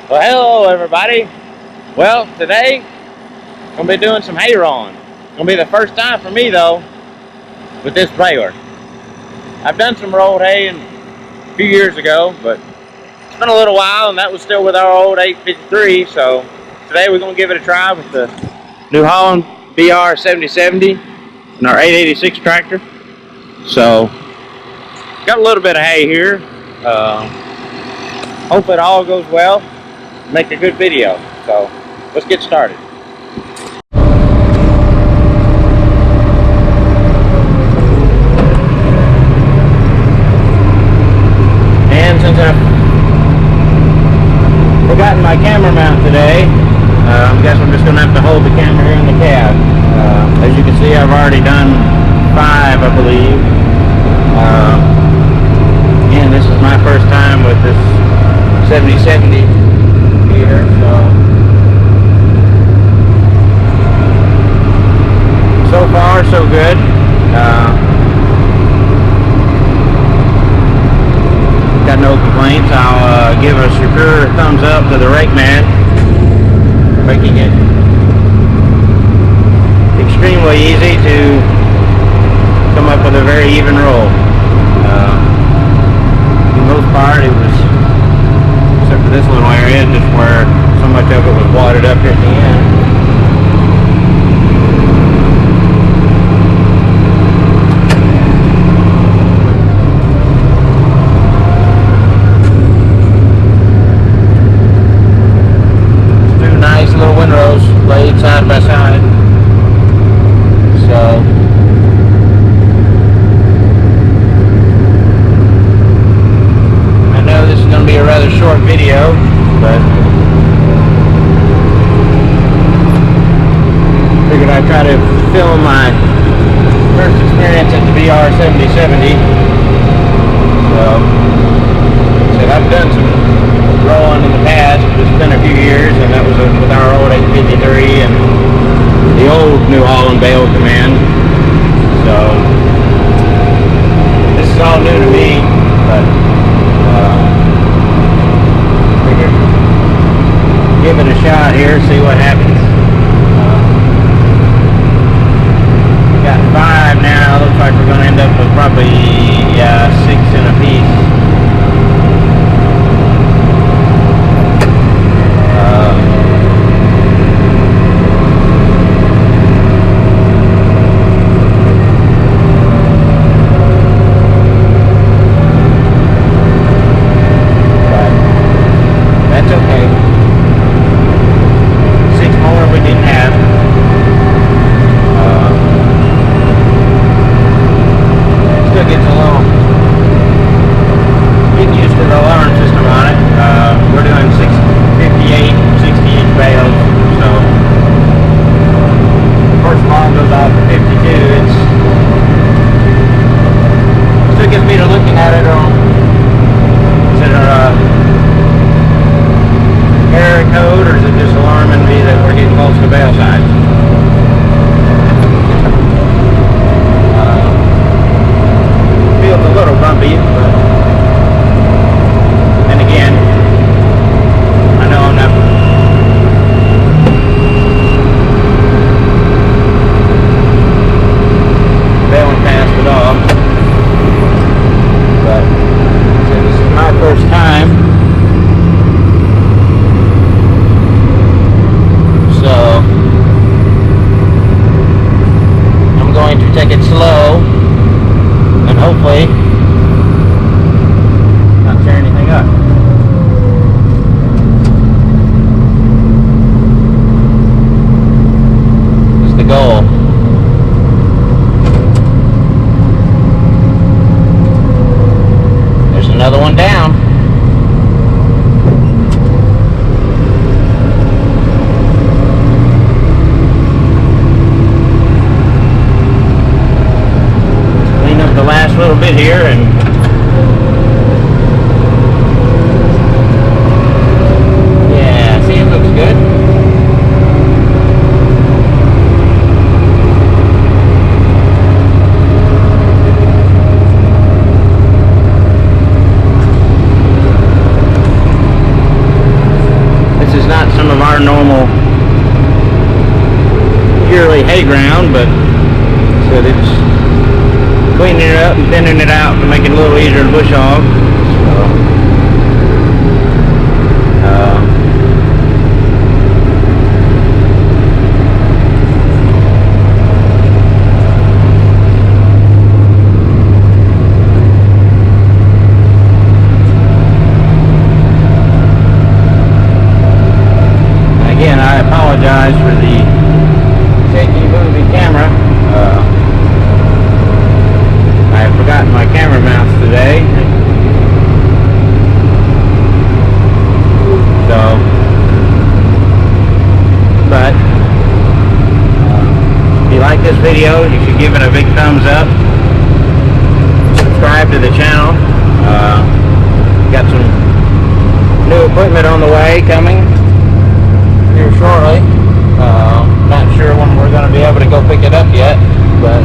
Well, hello everybody. Well, today I'm gonna be doing some hay rowing. It's gonna be the first time for me though with this trailer. I've done some rolled hay a few years ago, but it's been a little while, and that was still with our old 853. So today we're gonna give it a try with the new Holland BR7070 and our 886 tractor. So got a little bit of hay here. Hope it all goes well. Make a good video. So let's get started. And since I've forgotten my camera mount today, I guess I'm just going to have to hold the camera here in the cab. As you can see, I've already done 5, I believe. And this is my first time with this 7070 here, so far so good. Got no complaints. I'll give a secure thumbs up to the rake man for making it extremely easy to come up with a very even roll. For the most part, it was, except for this little area, just where so much of it was watered up here at the end. It's 2 nice little windrows laid side by side. So I know this is going to be a rather short video, but figured I'd try to film my first experience at the BR7070. So, said I've done some rolling in the past, but it's been a few years, and that was with our old 853 and the old New Holland Bale Command. So this is all new to me, but figured give it a shot here, see what happens. We got 5 now. Looks like we're going to end up with probably 6 in a piece. Take it slow and hopefully not tear anything up. That's the goal. There's another one down. Little bit here, and yeah, see, it looks good. our normal yearly hay ground, but so they're just cleaning it up and thinning it out to make it a little easier to bush hog. Again, I apologize for the shaky movie camera. I have forgotten my camera mounts today. So, but if you like this video, you should give it a big thumbs up. Subscribe to the channel. Got some new equipment on the way coming here shortly. Not sure when we're going to be able to go pick it up yet, but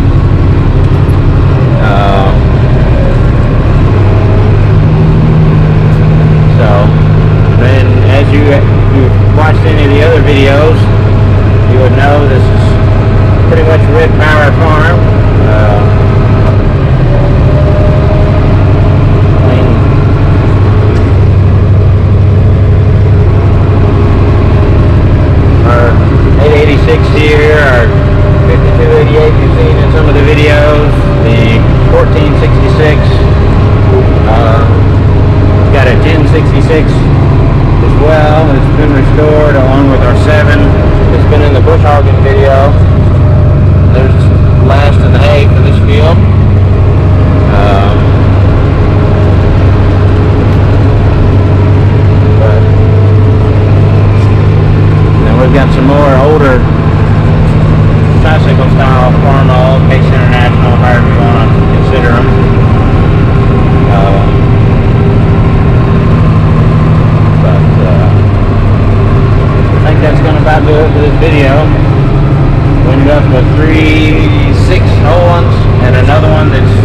so then, as you've watched any of the other videos, you would know this is pretty much a red power farm. Here, our 5288 you've seen in some of the videos, the 1466, got a 1066 as well. It's been restored along with our 7. It's been in the bush hogging video. There's last in the hay for this field. But then we've got some more older tricycle style farm hog, Case International, however you want to consider them. But I think that's going to about do it for this video. We ended up with 3 6 whole ones and another one that's